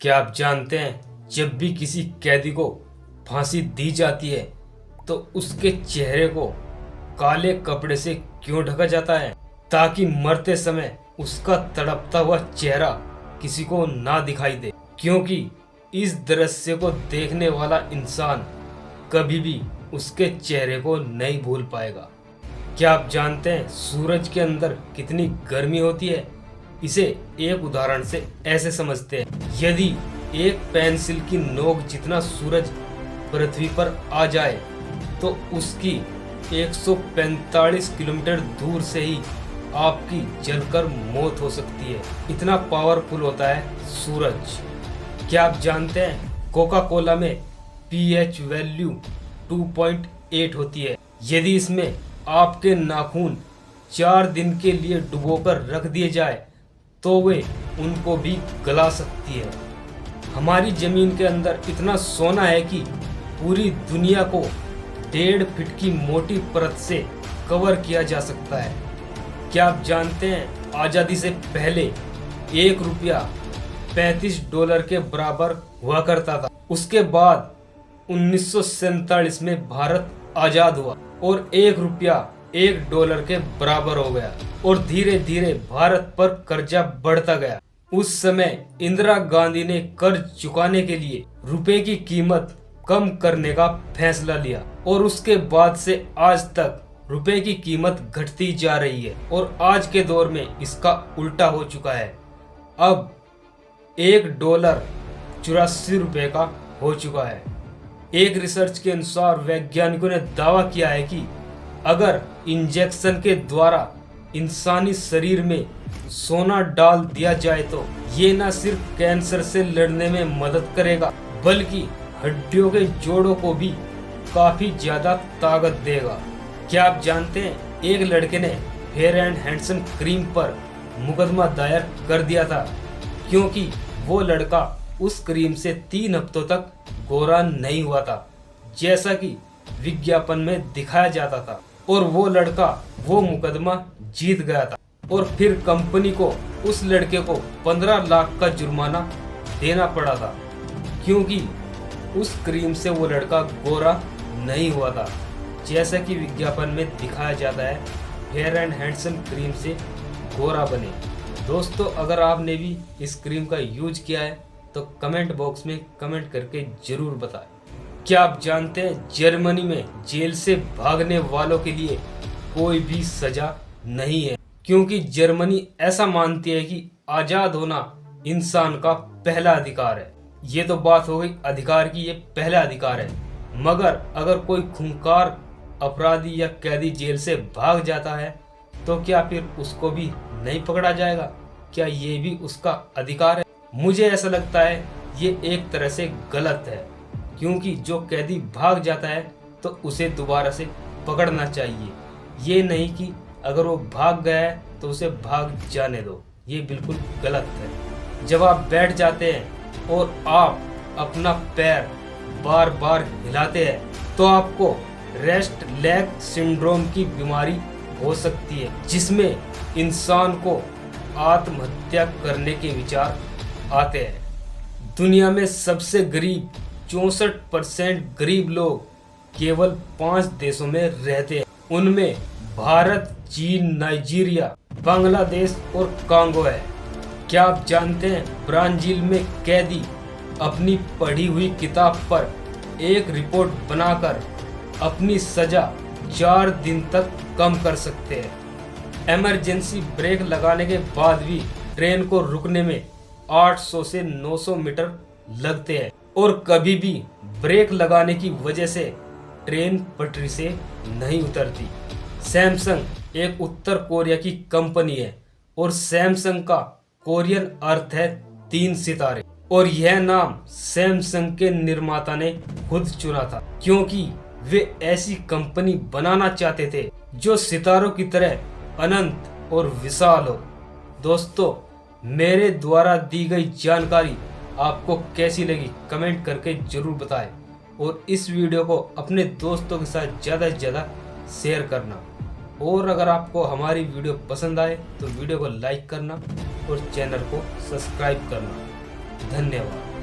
क्या आप जानते हैं जब भी किसी कैदी को फांसी दी जाती है तो उसके चेहरे को काले कपड़े से क्यों ढका जाता है? ताकि मरते समय उसका तड़पता हुआ चेहरा किसी को ना दिखाई दे, क्योंकि इस दृश्य को देखने वाला इंसान कभी भी उसके चेहरे को नहीं भूल पाएगा। क्या आप जानते हैं सूरज के अंदर कितनी गर्मी होती है? इसे एक उदाहरण से ऐसे समझते हैं, यदि एक पेंसिल की नोक जितना सूरज पृथ्वी पर आ जाए तो उसकी 145 किलोमीटर दूर से ही आपकी जलकर मौत हो सकती है। इतना पावरफुल होता है सूरज। क्या आप जानते हैं कोका कोला में पीएच वैल्यू 2.8 होती है। यदि इसमें आपके नाखून 4 दिन के लिए डुबोकर रख दिए जाए तो वे उनको भी गला सकती है। हमारी जमीन के अंदर इतना सोना है कि पूरी दुनिया को 1.5 फीट की मोटी परत से कवर किया जा सकता है। क्या आप जानते हैं आज़ादी से पहले 1 रुपया $35 के बराबर हुआ करता था। उसके बाद 1947 में भारत आज़ाद हुआ और 1 रुपया $1 के बराबर हो गया और धीरे धीरे भारत पर कर्जा बढ़ता गया। उस समय इंदिरा गांधी ने कर्ज चुकाने के लिए रुपए की कीमत कम करने का फैसला लिया और उसके बाद से आज तक रुपए की कीमत घटती जा रही है और आज के दौर में इसका उल्टा हो चुका है। अब $1 84 रुपए का हो चुका है। एक रिसर्च के अनुसार वैज्ञानिकों ने दावा किया है कि अगर इंजेक्शन के द्वारा इंसानी शरीर में सोना डाल दिया जाए तो ये न सिर्फ कैंसर से लड़ने में मदद करेगा बल्कि हड्डियों के जोड़ों को भी काफी ज्यादा ताकत देगा। क्या आप जानते हैं एक लड़के ने फेयर एंड हैंडसम क्रीम पर मुकदमा दायर कर दिया था क्योंकि वो लड़का उस क्रीम से 3 हफ्तों तक गोरा नहीं हुआ था जैसा कि विज्ञापन में दिखाया जाता था, और वो लड़का वो मुकदमा जीत गया था और फिर कंपनी को उस लड़के को 15 लाख का जुर्माना देना पड़ा था क्योंकि उस क्रीम से वो लड़का गोरा नहीं हुआ था जैसा कि विज्ञापन में दिखाया जाता है फेयर एंड हैंडसम क्रीम से गोरा बने। दोस्तों, अगर आपने भी इस क्रीम का यूज किया है तो कमेंट बॉक्स में कमेंट करके जरूर बताएं। क्या आप जानते हैं जर्मनी में जेल से भागने वालों के लिए कोई भी सजा नहीं है क्योंकि जर्मनी ऐसा मानती है कि आज़ाद होना इंसान का पहला अधिकार है। ये तो बात हो गई अधिकार की, ये पहला अधिकार है, मगर अगर कोई खूंखार अपराधी या कैदी जेल से भाग जाता है तो क्या फिर उसको भी नहीं पकड़ा जाएगा? क्या ये भी उसका अधिकार है? मुझे ऐसा लगता है ये एक तरह से गलत है क्योंकि जो कैदी भाग जाता है तो उसे दोबारा से पकड़ना चाहिए। ये नहीं कि अगर वो भाग गया है तो उसे भाग जाने दो, ये बिल्कुल गलत है। जब आप बैठ जाते हैं और आप अपना पैर बार बार हिलाते हैं तो आपको रेस्ट लेग सिंड्रोम की बीमारी हो सकती है जिसमें इंसान को आत्महत्या करने के विचार आते हैं। दुनिया में सबसे गरीब 64% गरीब लोग केवल 5 देशों में रहते हैं। उनमें भारत, चीन, नाइजीरिया, बांग्लादेश और कांगो है। क्या आप जानते हैं ब्राजील में कैदी अपनी पढ़ी हुई किताब पर एक रिपोर्ट बनाकर अपनी सजा 4 दिन तक कम कर सकते हैं। इमरजेंसी ब्रेक लगाने के बाद भी ट्रेन को रुकने में 800 से 900 मीटर लगते हैं और कभी भी ब्रेक लगाने की वजह से ट्रेन पटरी से नहीं उतरती। सैमसंग एक उत्तर कोरिया की कंपनी है और सैमसंग का कोरियन अर्थ है 3 सितारे, और यह नाम सैमसंग के निर्माता ने खुद चुना था क्योंकि वे ऐसी कंपनी बनाना चाहते थे जो सितारों की तरह अनंत और विशाल हो। दोस्तों, मेरे द्वारा दी गई जानकारी आपको कैसी लगी कमेंट करके जरूर बताएं और इस वीडियो को अपने दोस्तों के साथ ज़्यादा से ज़्यादा शेयर करना, और अगर आपको हमारी वीडियो पसंद आए तो वीडियो को लाइक करना और चैनल को सब्सक्राइब करना। धन्यवाद।